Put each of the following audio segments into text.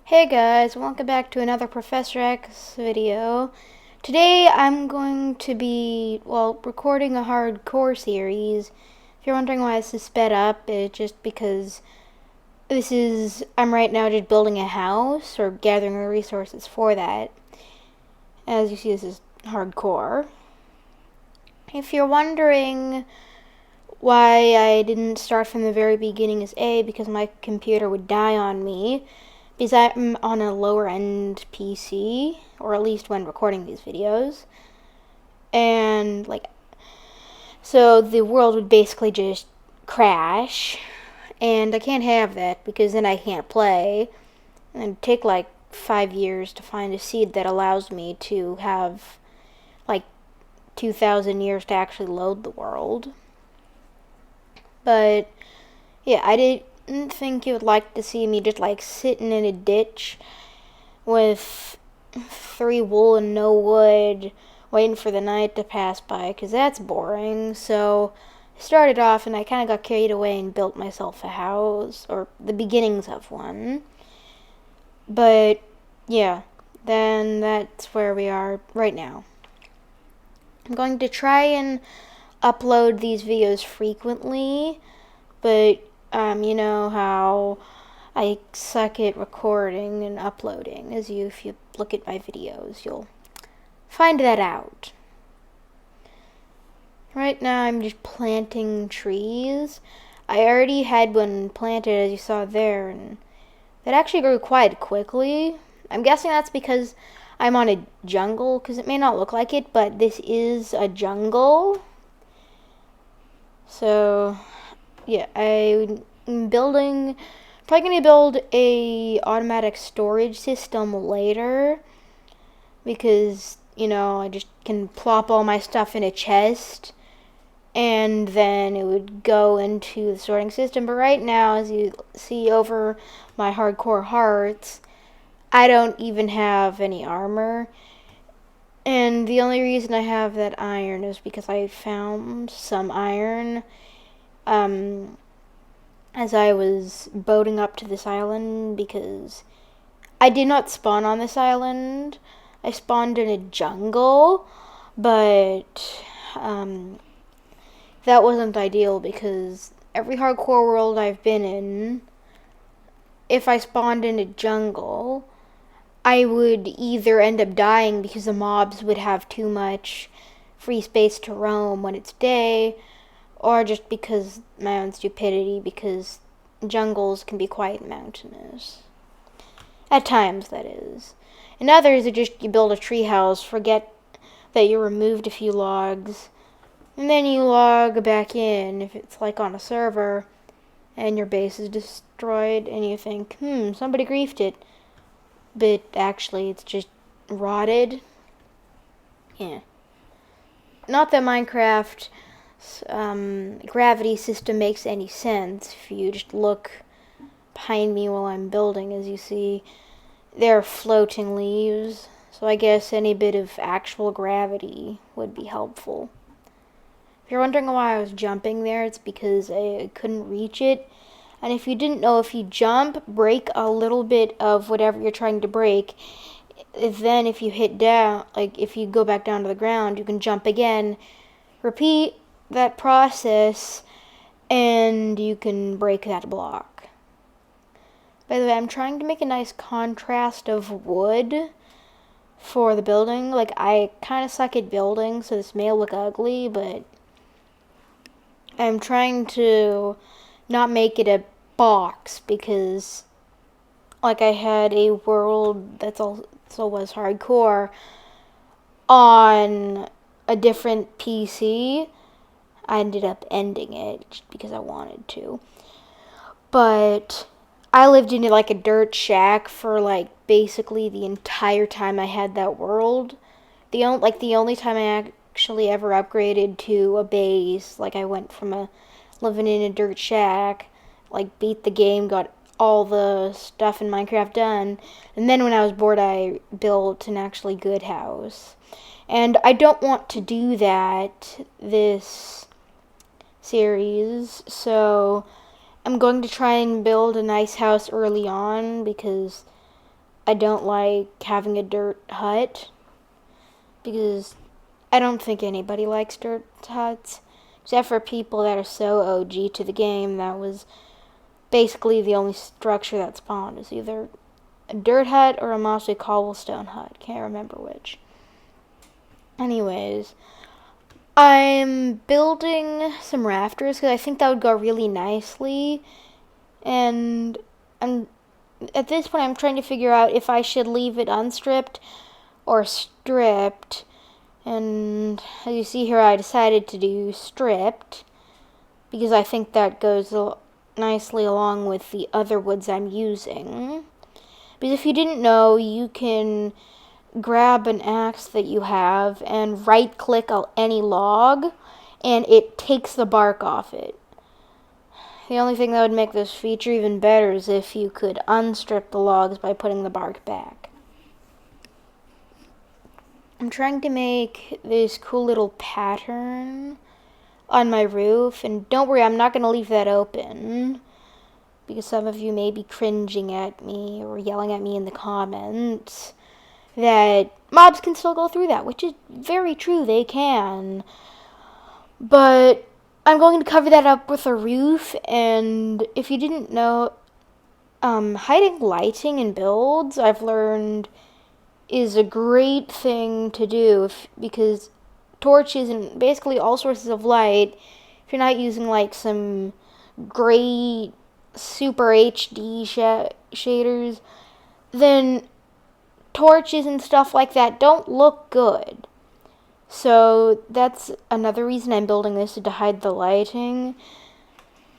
Hey guys, welcome back to another Professor X video. Today I'm going to be, recording a hardcore series. If you're wondering why this is sped up, it's just because I'm right now just building a house, or gathering the resources for that. As you see, this is hardcore. If you're wondering why I didn't start from the very beginning as A, because my computer would die on me, because I'm on a lower end PC, or at least when recording these videos. And so the world would basically just crash, and I can't have that because then I can't play. And it'd take 5 years to find a seed that allows me to have 2,000 years to actually load the world. But yeah, I didn't think you would like to see me just sitting in a ditch with 3 wool and no wood, waiting for the night to pass by, because that's boring. So I started off and I kind of got carried away and built myself a house, or the beginnings of one. But yeah, then that's where we are right now. I'm going to try and upload these videos frequently, but you know how I suck at recording and uploading. If you look at my videos, you'll find that out. Right now I'm just planting trees. I already had one planted, as you saw there, and that actually grew quite quickly. I'm guessing that's because I'm on a jungle, because it may not look like it, but this is a jungle. So yeah, I'm probably going to build a automatic storage system later, because I just can plop all my stuff in a chest and then it would go into the sorting system. But right now, as you see over my hardcore hearts, I don't even have any armor. And the only reason I have that iron is because I found some iron as I was boating up to this island, because I did not spawn on this island. I spawned in a jungle, but that wasn't ideal, because every hardcore world I've been in, if I spawned in a jungle, I would either end up dying because the mobs would have too much free space to roam when it's day, or just because my own stupidity, because jungles can be quite mountainous. At times, that is. In others, you build a treehouse, forget that you removed a few logs, and then you log back in if it's on a server, and your base is destroyed, and you think, somebody griefed it. But actually, it's just rotted. Yeah. Not that Minecraft's gravity system makes any sense. If you just look behind me while I'm building, as you see, there are floating leaves. So I guess any bit of actual gravity would be helpful. If you're wondering why I was jumping there, it's because I couldn't reach it. And if you didn't know, if you jump, break a little bit of whatever you're trying to break, then if you hit down, if you go back down to the ground, you can jump again, repeat that process, and you can break that block. By the way, I'm trying to make a nice contrast of wood for the building. I kind of suck at building, so this may look ugly, but I'm trying to not make it a box, because I had a world that's also was hardcore on a different PC. I ended up ending it just because I wanted to. But I lived in a dirt shack for basically the entire time I had that world. The only time I actually ever upgraded to a base, I went from living in a dirt shack, beat the game, got all the stuff in Minecraft done, and then when I was bored, I built an actually good house. And I don't want to do that this series, so I'm going to try and build a nice house early on, because I don't like having a dirt hut, because I don't think anybody likes dirt huts, except for people that are so OG to the game. That was basically the only structure that spawned, is either a dirt hut or a mossy cobblestone hut. Can't remember which. Anyways, I'm building some rafters because I think that would go really nicely. And at this point, I'm trying to figure out if I should leave it unstripped or stripped. And as you see here, I decided to do stripped because I think that goes nicely along with the other woods I'm using. Because if you didn't know, you can grab an axe that you have and right click any log and it takes the bark off it. The only thing that would make this feature even better is if you could unstrip the logs by putting the bark back. I'm trying to make this cool little pattern on my roof, and don't worry, I'm not going to leave that open, because some of you may be cringing at me or yelling at me in the comments that mobs can still go through that, which is very true, they can. But I'm going to cover that up with a roof, and if you didn't know, hiding lighting in builds, I've learned, is a great thing to do, because torches and basically all sources of light, if you're not using like some great super HD shaders, then torches and stuff like that don't look good. So that's another reason I'm building this, to hide the lighting,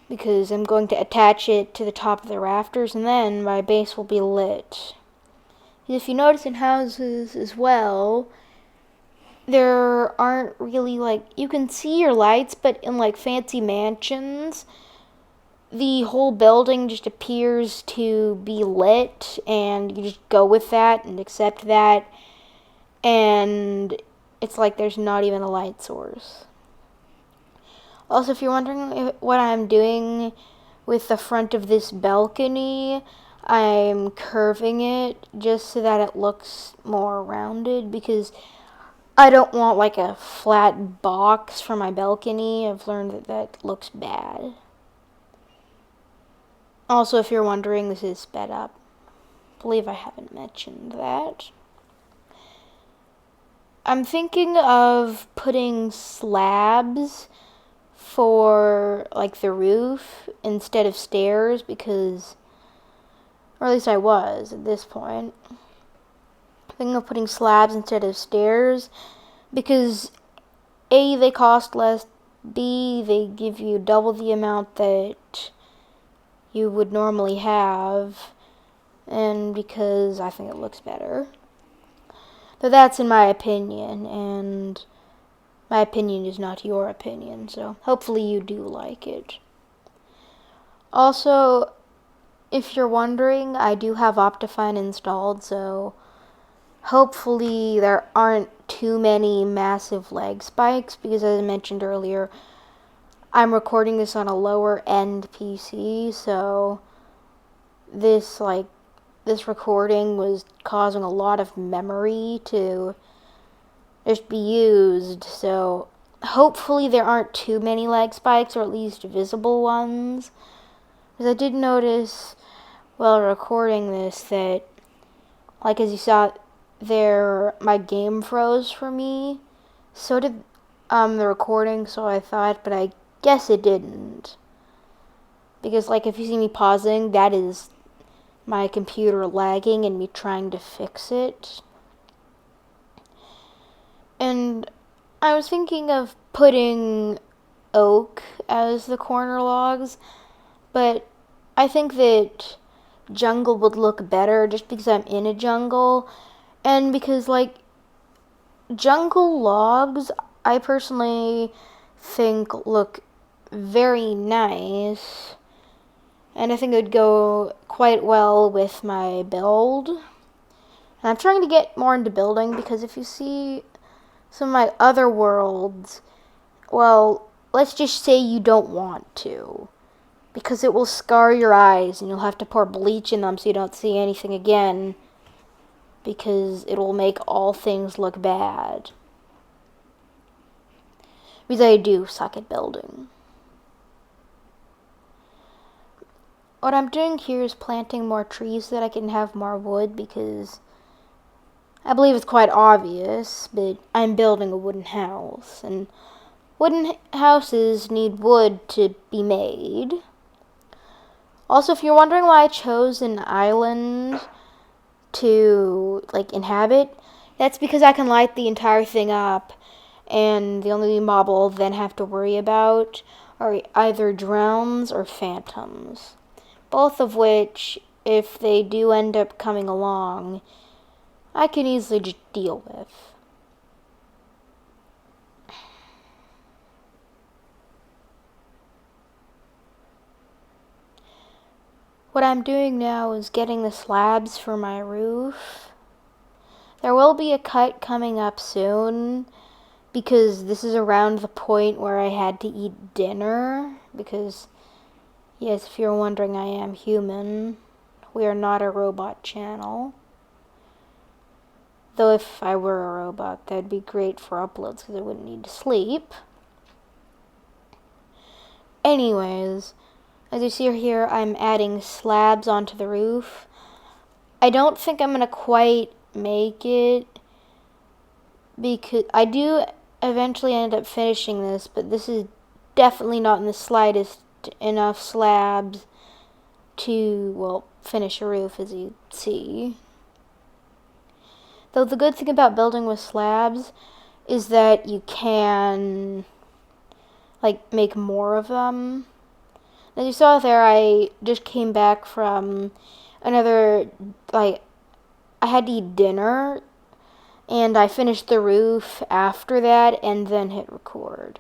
because I'm going to attach it to the top of the rafters and then my base will be lit. If you notice in houses as well, there aren't really, like, you can see your lights, but in like fancy mansions, the whole building just appears to be lit and you just go with that and accept that, and it's like there's not even a light source. Also, if you're wondering what I'm doing with the front of this balcony, I'm curving it just so that it looks more rounded, because I don't want like a flat box for my balcony. I've learned that that looks bad. Also, if you're wondering, this is sped up. I believe I haven't mentioned that. I'm thinking of putting slabs for like the roof instead of stairs, because, or at least I was at this point, thinking of putting slabs instead of stairs, because A, they cost less, B, they give you double the amount that you would normally have, and because I think it looks better. But that's in my opinion, and my opinion is not your opinion, so hopefully you do like it. Also, if you're wondering, I do have Optifine installed, so hopefully there aren't too many massive lag spikes, because as I mentioned earlier, I'm recording this on a lower end PC, so this recording was causing a lot of memory to just be used, so hopefully there aren't too many lag spikes, or at least visible ones. Because I did notice while recording this that, like as you saw there, my game froze for me. So did the recording, so I thought, but I guess it didn't. Because like if you see me pausing, that is my computer lagging and me trying to fix it. And I was thinking of putting oak as the corner logs, but I think that jungle would look better just because I'm in a jungle, and because like jungle logs, I personally think look very nice, and I think it would go quite well with my build. And I'm trying to get more into building, because if you see some of my other worlds, well, let's just say you don't want to, because it will scar your eyes and you'll have to pour bleach in them so you don't see anything again. because it'll make all things look bad. Because I do suck at building. What I'm doing here is planting more trees so that I can have more wood, because I believe it's quite obvious, but I'm building a wooden house, and wooden houses need wood to be made. Also, if you're wondering why I chose an island to inhabit, that's because I can light the entire thing up, and the only mob I'll then have to worry about are either drones or phantoms. Both of which, if they do end up coming along, I can easily just deal with. What I'm doing now is getting the slabs for my roof. There will be a cut coming up soon, because this is around the point where I had to eat dinner, because, yes, if you're wondering, I am human. We are not a robot channel. Though if I were a robot, that'd be great for uploads, because I wouldn't need to sleep. Anyways, as you see here, I'm adding slabs onto the roof. I don't think I'm going to quite make it, because I do eventually end up finishing this, but this is definitely not in the slightest enough slabs to, finish a roof, as you see. Though the good thing about building with slabs is that you can, make more of them. As you saw there, I just came back from another, I had to eat dinner, and I finished the roof after that, and then hit record.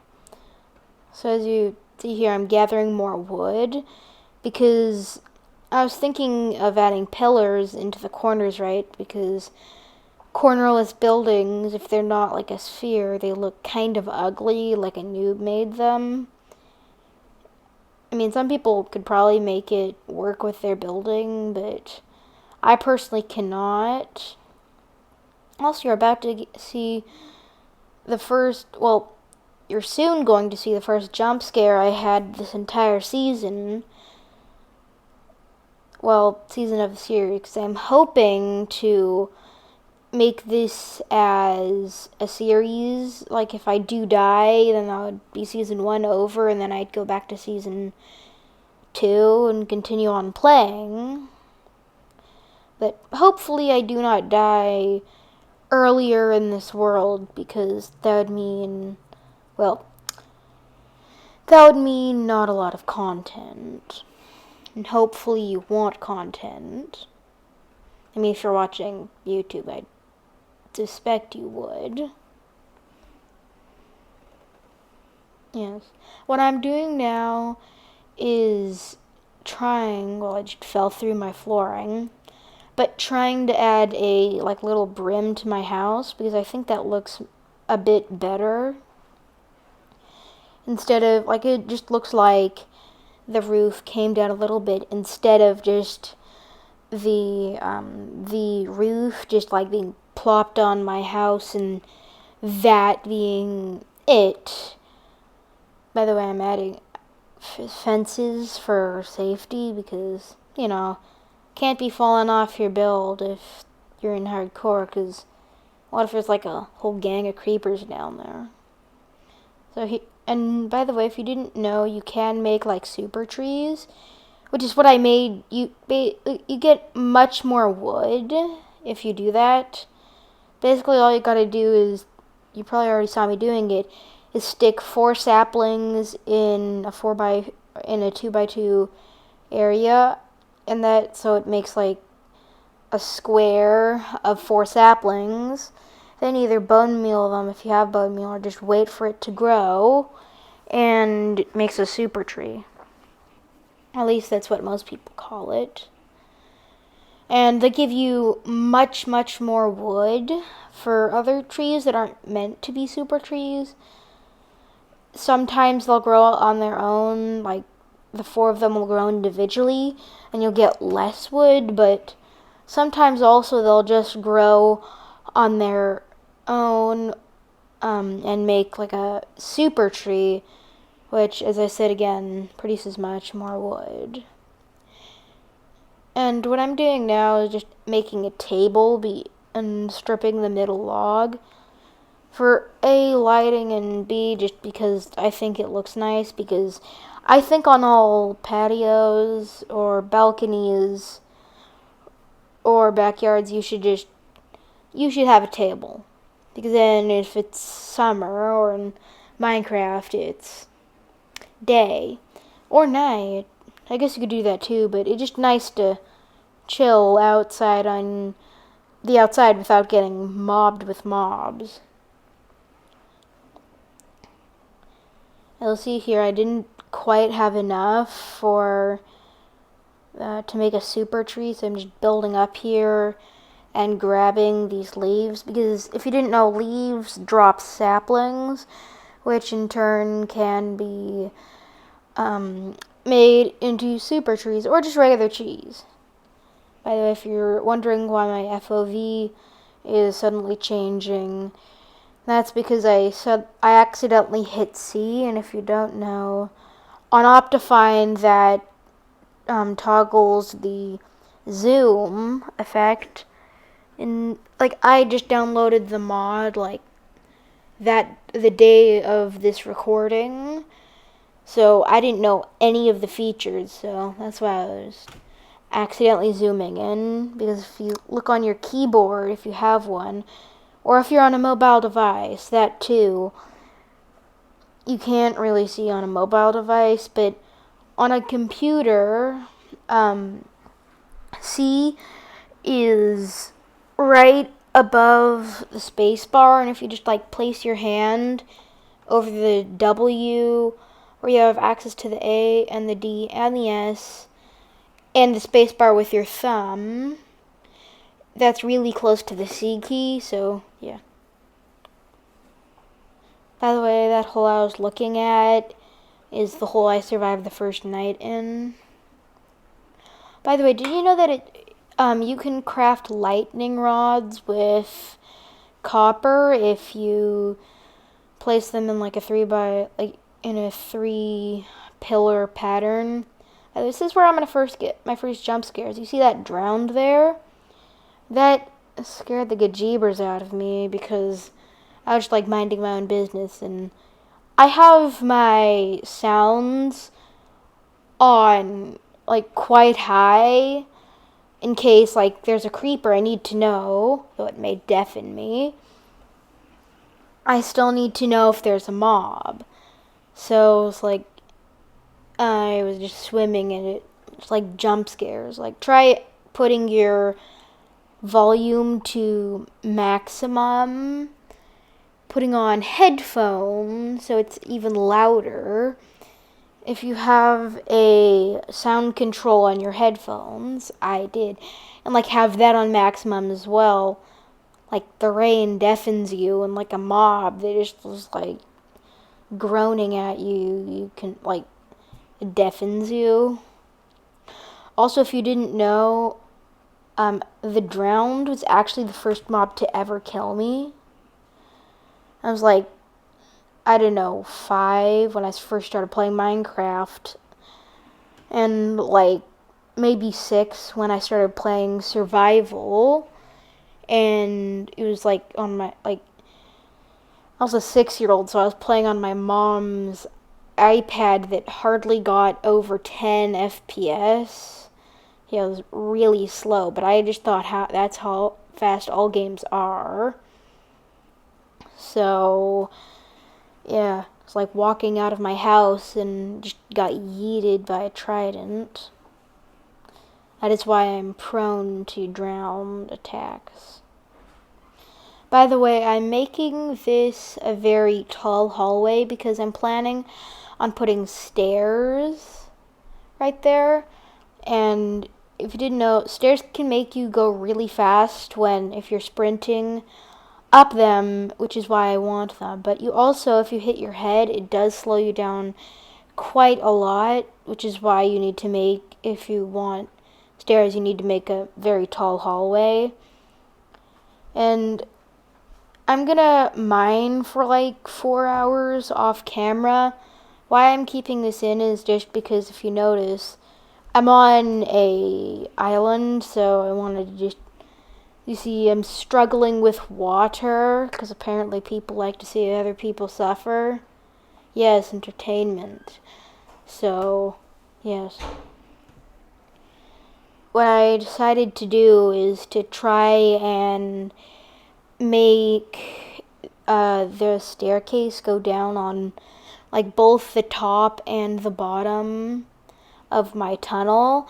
So as you see here, I'm gathering more wood, because I was thinking of adding pillars into the corners, right? Because cornerless buildings, if they're not like a sphere, they look kind of ugly, like a noob made them. I mean, some people could probably make it work with their building, but I personally cannot. Also, you're about to see the first, you're soon going to see the first jump scare I had this entire season. Season of the series, because I'm hoping to make this as a series. Like, if I do die, then that would be season 1 over, and then I'd go back to season 2 and continue on playing. But hopefully I do not die earlier in this world, because that would mean, that would mean not a lot of content. And hopefully you want content. I mean, if you're watching YouTube, I suspect you would. Yes. What I'm doing now is trying, I just fell through my flooring, but trying to add a little brim to my house, because I think that looks a bit better. Instead of, it just looks like the roof came down a little bit, instead of just the roof just being plopped on my house and that being it. By the way, I'm adding fences for safety, because, can't be falling off your build if you're in hardcore, because what if there's a whole gang of creepers down there? And by the way, if you didn't know, you can make super trees, which is what I made. You get much more wood if you do that. Basically, all you gotta do is, you probably already saw me doing it, is stick 4 saplings in a 2x2 area, and so it makes a square of 4 saplings. Then either bone meal them if you have bone meal, or just wait for it to grow, and it makes a super tree. At least that's what most people call it. And they give you much, much more wood for other trees that aren't meant to be super trees. Sometimes they'll grow on their own, the 4 of them will grow individually, and you'll get less wood, but Sometimes also they'll just grow on their own and make like a super tree, which, as I said again, produces much more wood. And what I'm doing now is just making a table and stripping the middle log for A, lighting, and B, just because I think it looks nice, because I think on all patios or balconies or backyards you should have a table, because then if it's summer, or in Minecraft it's day or night, I guess you could do that too, but it's just nice to chill outside on the outside without getting mobbed with mobs. You'll see here I didn't quite have enough to make a super tree, so I'm just building up here and grabbing these leaves, because if you didn't know, leaves drop saplings, which in turn can be made into super trees or just regular trees. By the way, if you're wondering why my FOV is suddenly changing, that's because I accidentally hit C, and if you don't know, on Optifine that toggles the zoom effect, and like I just downloaded the mod like that the day of this recording, so I didn't know any of the features, so that's why I was accidentally zooming in, because if you look on your keyboard, if you have one, or if you're on a mobile device, that too, you can't really see on a mobile device, but on a computer, C is right above the space bar, and if you just like place your hand over the W, where you have access to the A and the D and the S, and the space bar with your thumb, that's really close to the C key, so yeah. By the way, that hole I was looking at is the hole I survived the first night in. By the way, did you know that you can craft lightning rods with copper if you place them in like in a 3-pillar pattern? This is where I'm gonna first get my first jump scares. You see that drowned there? That scared the gajebers out of me, because I was just like minding my own business, and I have my sounds on like quite high in case like there's a creeper I need to know, though it may deafen me. I still need to know if there's a mob. So it's like I was just swimming in it. It's like jump scares. Like try putting your volume to maximum, putting on headphones so it's even louder. If you have a sound control on your headphones, I did, and like have that on maximum as well, like the rain deafens you, and like a mob, they just was like groaning at you, you can like, it deafens you. Also, if you didn't know, the drowned was actually the first mob to ever kill me. I was like, I don't know, 5 when I first started playing Minecraft, and like maybe 6 when I started playing survival, and it was like on my, like, I was a 6-year-old, so I was playing on my mom's iPad that hardly got over 10 FPS. Yeah, it was really slow, but I just thought that's how fast all games are. So, yeah, it's like walking out of my house and just got yeeted by a trident. That is why I'm prone to drowned attacks. By the way, I'm making this a very tall hallway because I'm planning on putting stairs right there. And if you didn't know, stairs can make you go really fast if you're sprinting up them, which is why I want them. But you also, if you hit your head, it does slow you down quite a lot, which is why you need to make, if you want stairs, you need to make a very tall hallway. And I'm gonna mine for like 4 hours off camera. Why I'm keeping this in is just because if you notice, I'm on a island, so I wanted to just, you see, I'm struggling with water because apparently people like to see other people suffer. Yes, entertainment. So, yes. What I decided to do is to try and make the staircase go down on like both the top and the bottom of my tunnel,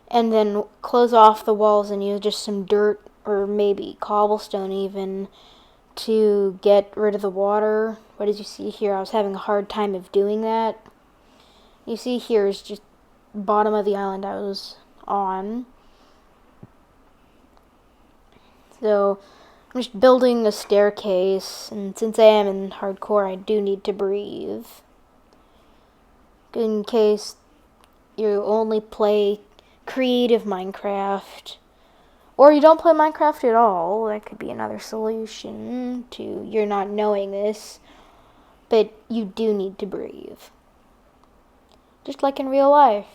and then close off the walls and use just some dirt or maybe cobblestone even to get rid of the water. But as you see here, I was having a hard time of doing that. You see here is just bottom of the island I was on. So I'm just building a staircase, and since I am in hardcore, I do need to breathe. In case you only play creative Minecraft, or you don't play Minecraft at all, that could be another solution to you're not knowing this, but you do need to breathe. Just like in real life.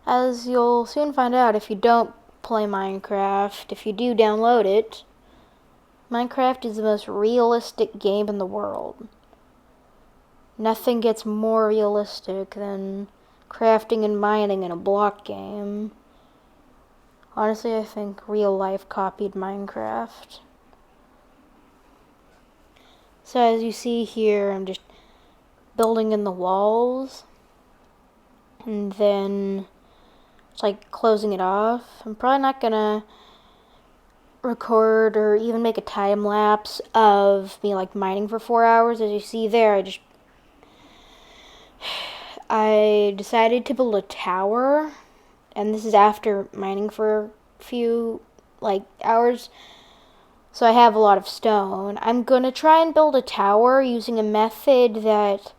As you'll soon find out if you don't play Minecraft, if you do download it, Minecraft is the most realistic game in the world. Nothing gets more realistic than crafting and mining in a block game. Honestly, I think real life copied Minecraft. So as you see here, I'm just building in the walls, and then it's like closing it off. I'm probably not gonna record or even make a time lapse of me like mining for 4 hours. As you see there, I decided to build a tower, and this is after mining for a few like hours. So I have a lot of stone. I'm gonna try and build a tower using a method that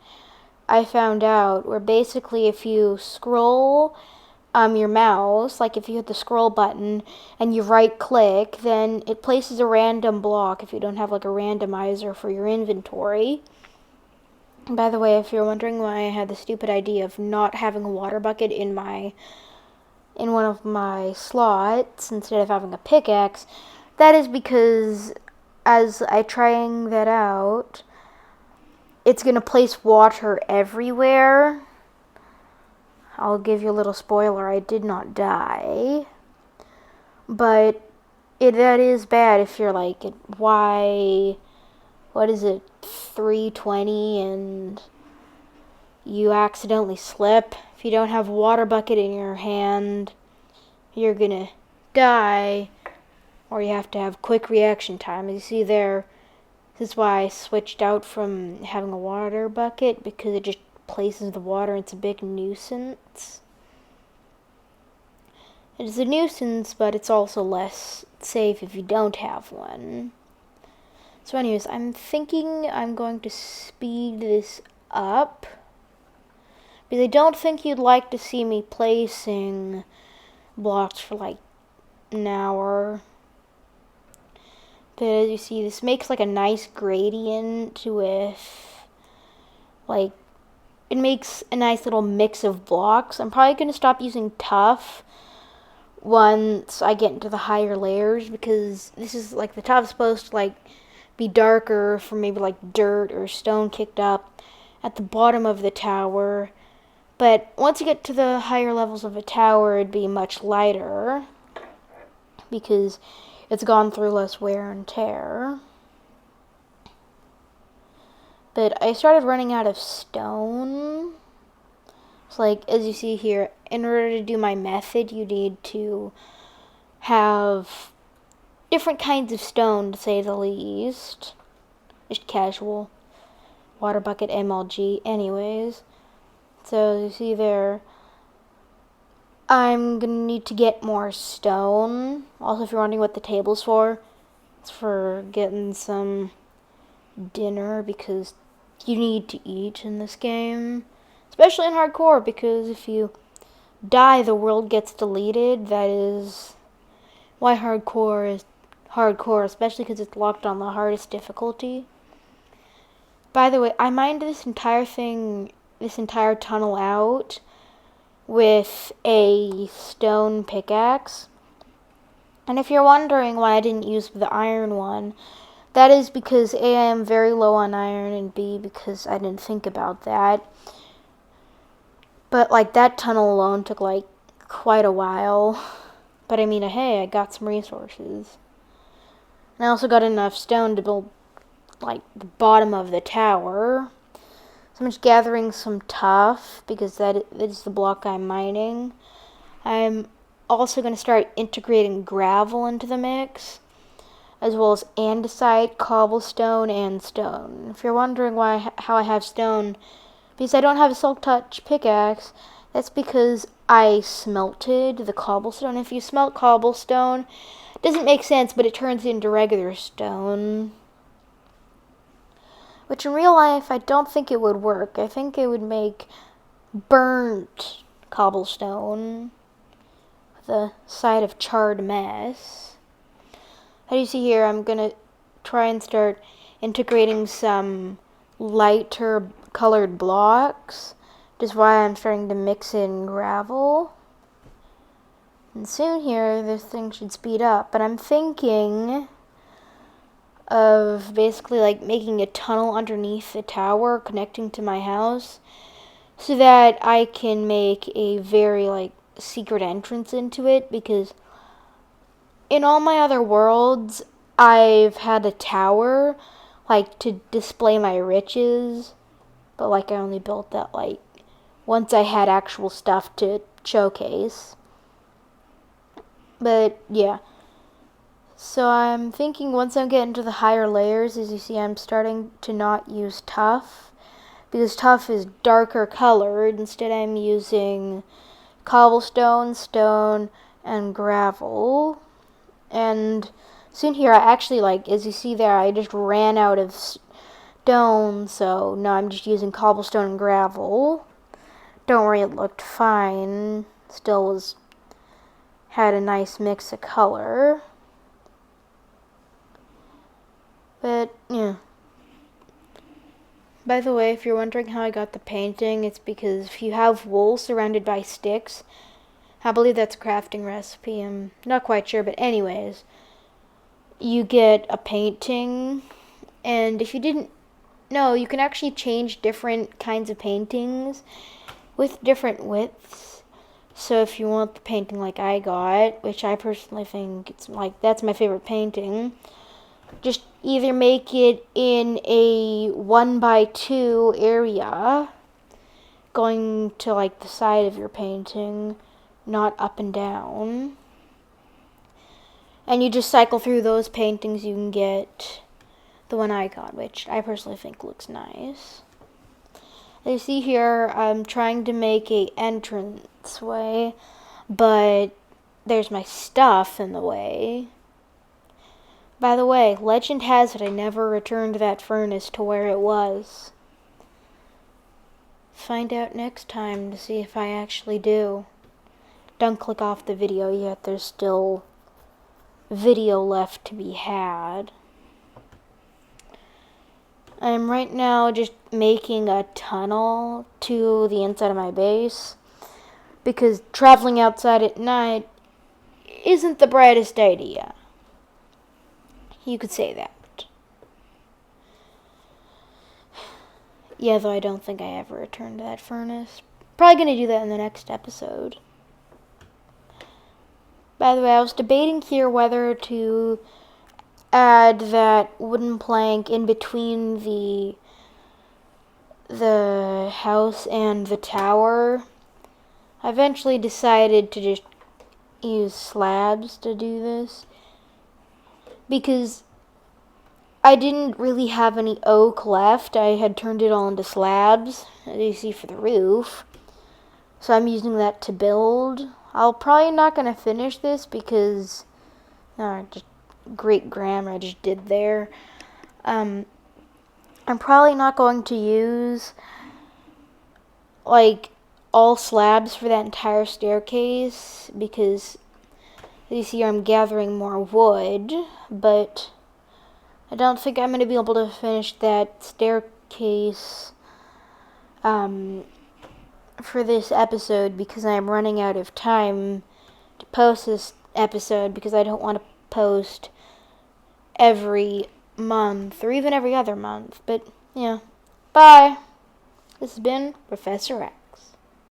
I found out, where basically if you scroll your mouse, like if you hit the scroll button and you right click, then it places a random block if you don't have like a randomizer for your inventory. And by the way, if you're wondering why I had the stupid idea of not having a water bucket in one of my slots instead of having a pickaxe, that is because as I trying that out, it's gonna place water everywhere. I'll give you a little spoiler, I did not die. But that is bad if you're like at what is it, 320 and you accidentally slip. If you don't have a water bucket in your hand, you're gonna die, or you have to have quick reaction time. As you see there, this is why I switched out from having a water bucket, because it just places the water. It's a big nuisance. It is a nuisance, but it's also less safe if you don't have one. So anyways, I'm thinking I'm going to speed this up, because I don't think you'd like to see me placing blocks for like an hour. But as you see, this makes like a nice gradient with, like, it makes a nice little mix of blocks. I'm probably going to stop using tuff once I get into the higher layers, because this is like, the tuff's supposed to like be darker for maybe like dirt or stone kicked up at the bottom of the tower. But once you get to the higher levels of a tower, it'd be much lighter because it's gone through less wear and tear. But I started running out of stone. So like, as you see here, in order to do my method, you need to have different kinds of stone, to say the least. Just casual. Water bucket MLG. Anyways. So, as you see there, I'm gonna need to get more stone. Also, if you're wondering what the table's for, it's for getting some dinner, because you need to eat in this game. Especially in hardcore, because if you die, the world gets deleted. That is why hardcore is hardcore, especially because it's locked on the hardest difficulty. By the way, I mined this entire tunnel out with a stone pickaxe. And if you're wondering why I didn't use the iron one, that is because A, I am very low on iron, and B, because I didn't think about that. But, like, that tunnel alone took, like, quite a while. But, I mean, hey, I got some resources. And I also got enough stone to build, like, the bottom of the tower. So I'm just gathering some tuff, because that is the block I'm mining. I'm also going to start integrating gravel into the mix, as well as andesite, cobblestone, and stone. If you're wondering how I have stone, because I don't have a silk touch pickaxe, that's because I smelted the cobblestone. If you smelt cobblestone, it doesn't make sense, but it turns into regular stone. Which in real life, I don't think it would work. I think it would make burnt cobblestone with a side of charred mess. How do you see here, I'm going to try and start integrating some lighter colored blocks, which is why I'm starting to mix in gravel. And soon here, this thing should speed up. But I'm thinking of basically like making a tunnel underneath the tower connecting to my house, so that I can make a very like secret entrance into it, because in all my other worlds, I've had a tower, like, to display my riches, but, like, I only built that, like, once I had actual stuff to showcase. But, yeah. So I'm thinking once I get into the higher layers, as you see, I'm starting to not use tuff, because tuff is darker colored. Instead, I'm using cobblestone, stone, and gravel. And soon here, I actually, like, as you see there, I just ran out of stone, so now I'm just using cobblestone and gravel. Don't worry, it looked fine. Still had a nice mix of color. But, yeah. By the way, if you're wondering how I got the painting, it's because if you have wool surrounded by sticks, I believe that's a crafting recipe. I'm not quite sure, but anyways, you get a painting, and if you didn't know, you can actually change different kinds of paintings with different widths. So if you want the painting like I got, which I personally think it's like that's my favorite painting, just either make it in a 1x2 area, going to like the side of your painting, not up and down. And you just cycle through those paintings, you can get the one I got, which I personally think looks nice. As you see here, I'm trying to make a entranceway, but there's my stuff in the way. By the way, legend has it I never returned that furnace to where it was. Find out next time to see if I actually do. Don't click off the video yet, there's still video left to be had. I'm right now just making a tunnel to the inside of my base, because traveling outside at night isn't the brightest idea. You could say that. Yeah, though I don't think I ever returned to that furnace. Probably going to do that in the next episode. By the way, I was debating here whether to add that wooden plank in between the house and the tower. I eventually decided to just use slabs to do this, because I didn't really have any oak left. I had turned it all into slabs, as you see for the roof. So I'm using that to build. I'll probably not going to finish this because just great grammar I just did there. I'm probably not going to use like all slabs for that entire staircase because you see I'm gathering more wood, but I don't think I'm going to be able to finish that staircase for this episode because I'm running out of time to post this episode because I don't want to post every month or even every other month. But yeah, bye. This has been Professor X.